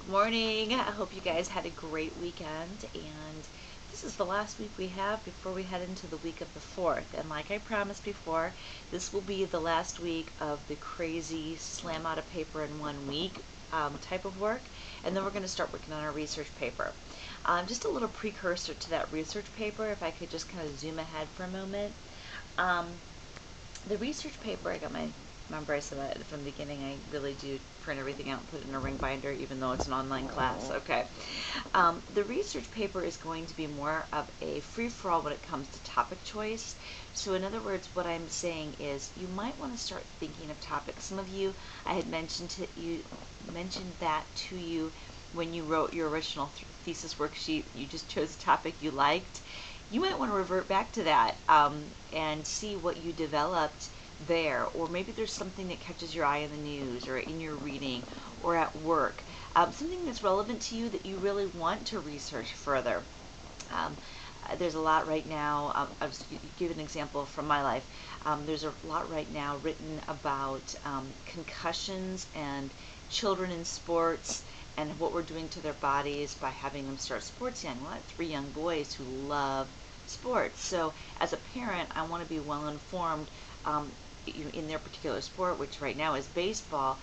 Morning. I hope you guys had a great weekend, and this is the last week we have before we head into the week of the 4th. And like I promised before, this will be the last week of the crazy slam out of paper in 1 week type of work, and then we're going to start working on our research paper. Just a little precursor to that research paper, if I could just kind of zoom ahead for a moment. Um, the research paper, I got my remember I said that from the beginning. I really do print everything out and put it in a ring binder, even though it's an online class. Okay. The research paper is going to be more of a free-for-all when it comes to topic choice. So in other words, what I'm saying is you might want to start thinking of topics. Some of you, I had mentioned that to you when you wrote your original thesis worksheet. You just chose a topic you liked. You might want to revert back to that and see what you developed there, or maybe there's something that catches your eye in the news or in your reading or at work, something that's relevant to you that you really want to research further. Um, there's a lot right now. I'll just give an example from my life. There's a lot right now written about concussions and children in sports and what we're doing to their bodies by having them start sports young. Well, I have 3 young boys who love sports. So as a parent, I want to be well informed in their particular sport, which right now is baseball,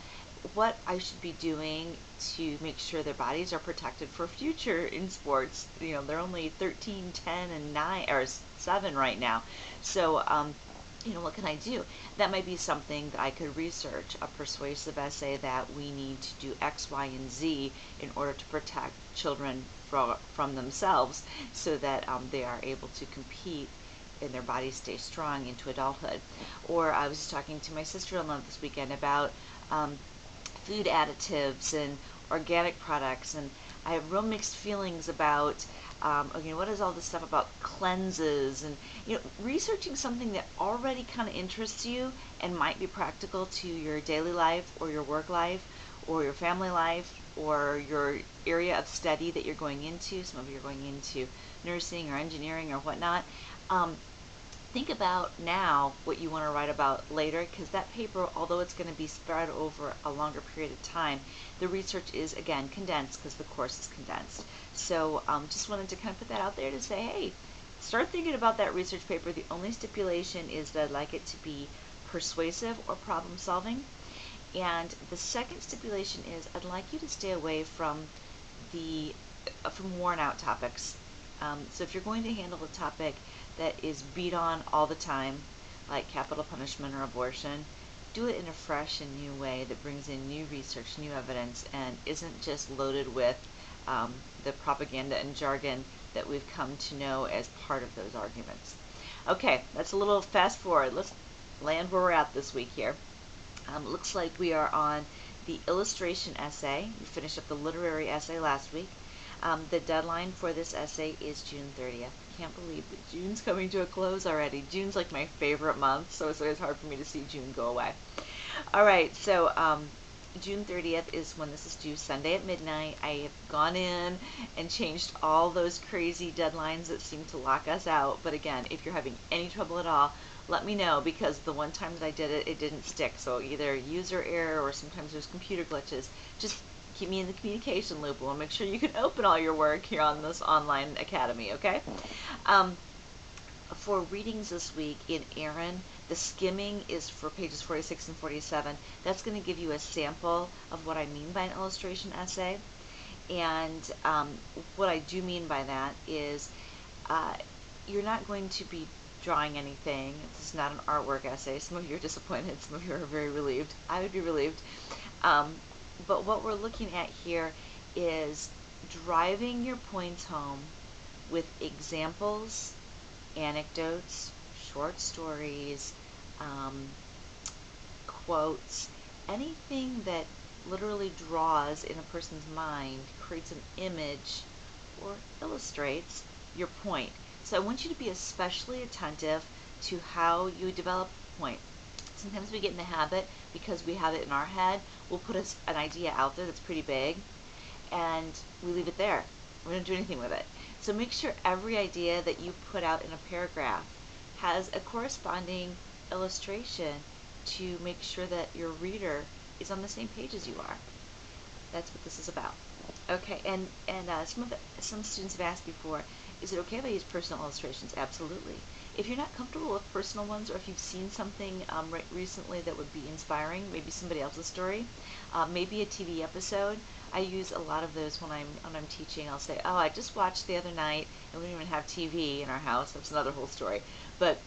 what I should be doing to make sure their bodies are protected for future in sports. They're only 13, 10, and 9 or 7 right now. So, what can I do? That might be something that I could research, a persuasive essay that we need to do X, Y, and Z in order to protect children from themselves so that they are able to compete and their bodies stay strong into adulthood. Or I was just talking to my sister-in-law this weekend about food additives and organic products, and I have real mixed feelings about what is all this stuff about cleanses, and researching something that already kind of interests you and might be practical to your daily life or your work life or your family life or your area of study that you're going into. Some of you are going into nursing or engineering or whatnot. Think about now what you want to write about later, because that paper, although it's going to be spread over a longer period of time, the research is, again, condensed because the course is condensed. So just wanted to kind of put that out there to say, hey, start thinking about that research paper. The only stipulation is that I'd like it to be persuasive or problem solving. And the second stipulation is I'd like you to stay away from worn out topics. So if you're going to handle a topic that is beat on all the time, like capital punishment or abortion, do it in a fresh and new way that brings in new research, new evidence, and isn't just loaded with the propaganda and jargon that we've come to know as part of those arguments. Okay, that's a little fast forward. Let's land where we're at this week here. Looks like we are on the illustration essay. We finished up the literary essay last week. The deadline for this essay is June 30th. Can't believe that June's coming to a close already. June's like my favorite month, so it's always hard for me to see June go away. All right, so June 30th is when this is due, Sunday at midnight. I have gone in and changed all those crazy deadlines that seem to lock us out. But again, if you're having any trouble at all, let me know, because the one time that I did it, it didn't stick. So either user error or sometimes there's computer glitches. Just keep me in the communication loop. We'll make sure you can open all your work here on this online academy, okay? For readings this week in Erin, the skimming is for pages 46 and 47. That's going to give you a sample of what I mean by an illustration essay. And what I do mean by that is you're not going to be drawing anything. This is not an artwork essay. Some of you are disappointed. Some of you are very relieved. I would be relieved. But what we're looking at here is driving your points home with examples, anecdotes, short stories, quotes, anything that literally draws in a person's mind, creates an image, or illustrates your point. So I want you to be especially attentive to how you develop a point. Sometimes we get in the habit, because we have it in our head, we'll put an idea out there that's pretty big, and we leave it there. We don't do anything with it. So make sure every idea that you put out in a paragraph has a corresponding illustration to make sure that your reader is on the same page as you are. That's what this is about. Okay, and some students have asked before, is it okay if I use personal illustrations? Absolutely. If you're not comfortable with personal ones, or if you've seen something recently that would be inspiring, maybe somebody else's story, maybe a TV episode. I use a lot of those when I'm teaching. I'll say, oh, I just watched the other night, and we don't even have TV in our house. That's another whole story. But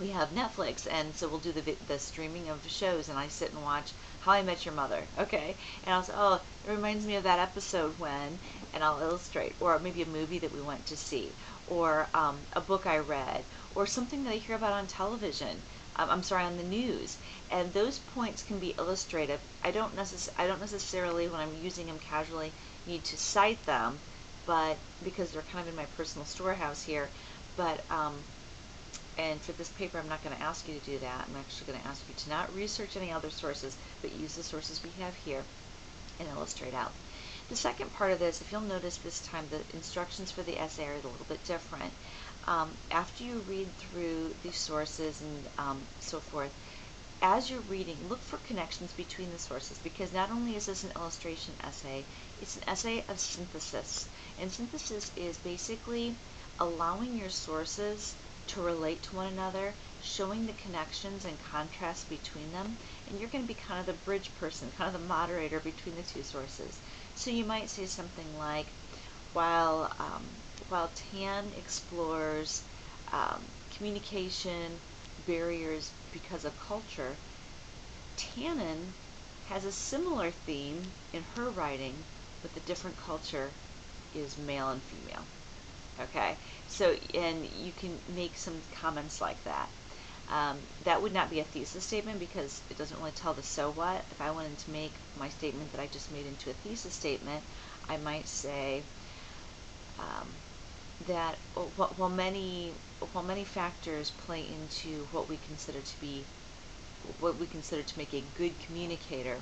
we have Netflix, and so we'll do the streaming of shows, and I sit and watch How I Met Your Mother, okay? And I'll say, oh, it reminds me of that episode when, and I'll illustrate, or maybe a movie that we went to see, or a book I read, or something that I hear about on television. I'm sorry, on the news, and those points can be illustrative. I don't necessarily, when I'm using them casually, need to cite them, but because they're kind of in my personal storehouse here, but and for this paper, I'm not going to ask you to do that. I'm actually going to ask you to not research any other sources, but use the sources we have here and illustrate out. The second part of this, if you'll notice this time, the instructions for the essay are a little bit different. After you read through the sources and so forth, as you're reading, look for connections between the sources, because not only is this an illustration essay, it's an essay of synthesis. And synthesis is basically allowing your sources to relate to one another, showing the connections and contrasts between them, and you're going to be kind of the bridge person, kind of the moderator between the two sources. So you might say something like, while Tan explores communication barriers because of culture, Tannen has a similar theme in her writing, but the different culture is male and female. Okay, so, and you can make some comments like that. That would not be a thesis statement because it doesn't really tell the so what. If I wanted to make my statement that I just made into a thesis statement, I might say that while many factors play into what we consider to make a good communicator,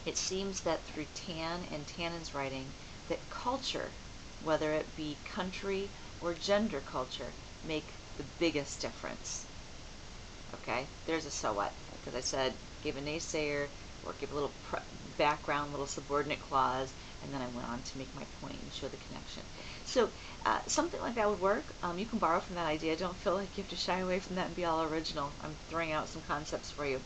it seems that through Tan and Tannen's writing, that culture, whether it be country or gender culture, make the biggest difference. Okay, there's a so what, because I said, give a naysayer, or give a little background, little subordinate clause, and then I went on to make my point and show the connection. So something like that would work. You can borrow from that idea. Don't feel like you have to shy away from that and be all original. I'm throwing out some concepts for you.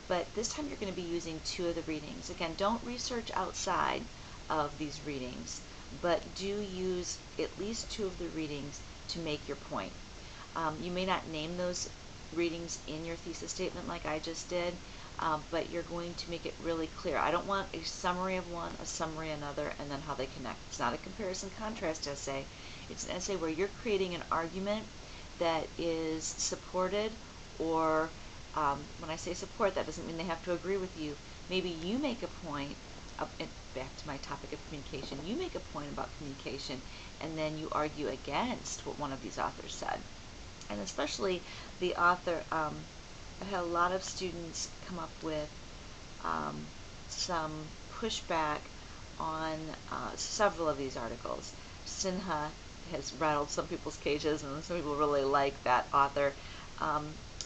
But this time you're going to be using 2 of the readings. Again, don't research outside of these readings, but do use at least 2 of the readings to make your point. You may not name those readings in your thesis statement like I just did, but you're going to make it really clear. I don't want a summary of one, a summary of another, and then how they connect. It's not a comparison-contrast essay. It's an essay where you're creating an argument that is supported, or when I say support, that doesn't mean they have to agree with you. Maybe you make a point, back to my topic of communication, you make a point about communication, and then you argue against what one of these authors said. And especially the author, I've had a lot of students come up with some pushback on several of these articles. Sinha has rattled some people's cages, and some people really like that author.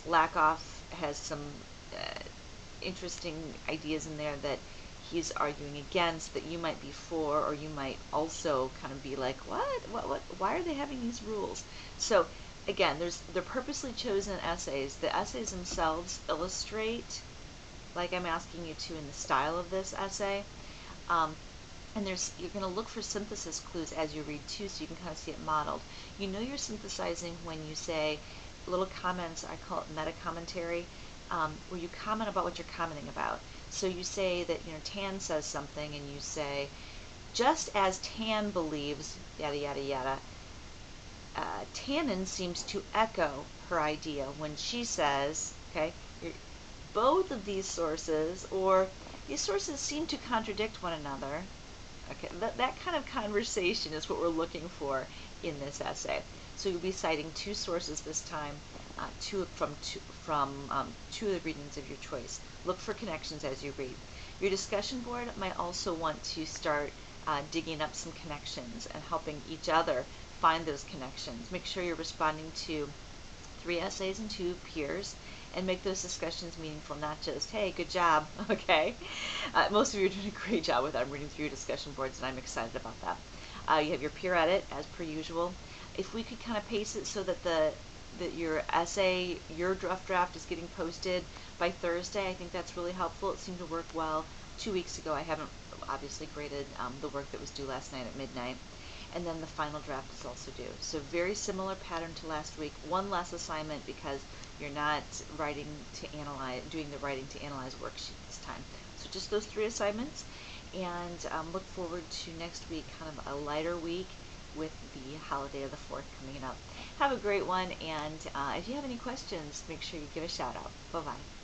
Lakoff has some interesting ideas in there that he's arguing against, that you might be for, or you might also kind of be like, what, why are they having these rules? So again, they're purposely chosen essays. The essays themselves illustrate, like I'm asking you to in the style of this essay, and you're going to look for synthesis clues as you read too, so you can kind of see it modeled. You know you're synthesizing when you say little comments, I call it meta commentary, where you comment about what you're commenting about. So you say that, Tan says something, and you say, just as Tan believes, yada yada yada, Tannen seems to echo her idea when she says, okay, both of these sources, or these sources seem to contradict one another. Okay, that kind of conversation is what we're looking for in this essay. So you'll be citing 2 sources this time, 2 of the readings of your choice. Look for connections as you read. Your discussion board might also want to start digging up some connections and helping each other find those connections. Make sure you're responding to 3 essays and 2 peers, and make those discussions meaningful, not just, hey, good job, okay? Most of you are doing a great job with that. I'm reading through your discussion boards, and I'm excited about that. You have your peer edit, as per usual. If we could kind of pace it so that your essay, your draft is getting posted by Thursday, I think that's really helpful. It seemed to work well 2 weeks ago. I haven't obviously graded the work that was due last night at midnight. And then the final draft is also due. So very similar pattern to last week. One less assignment because you're not doing the writing to analyze worksheet this time. So just those 3 assignments, and look forward to next week, kind of a lighter week with the holiday of the 4th coming up. Have a great one, and if you have any questions, make sure you give a shout out. Bye-bye.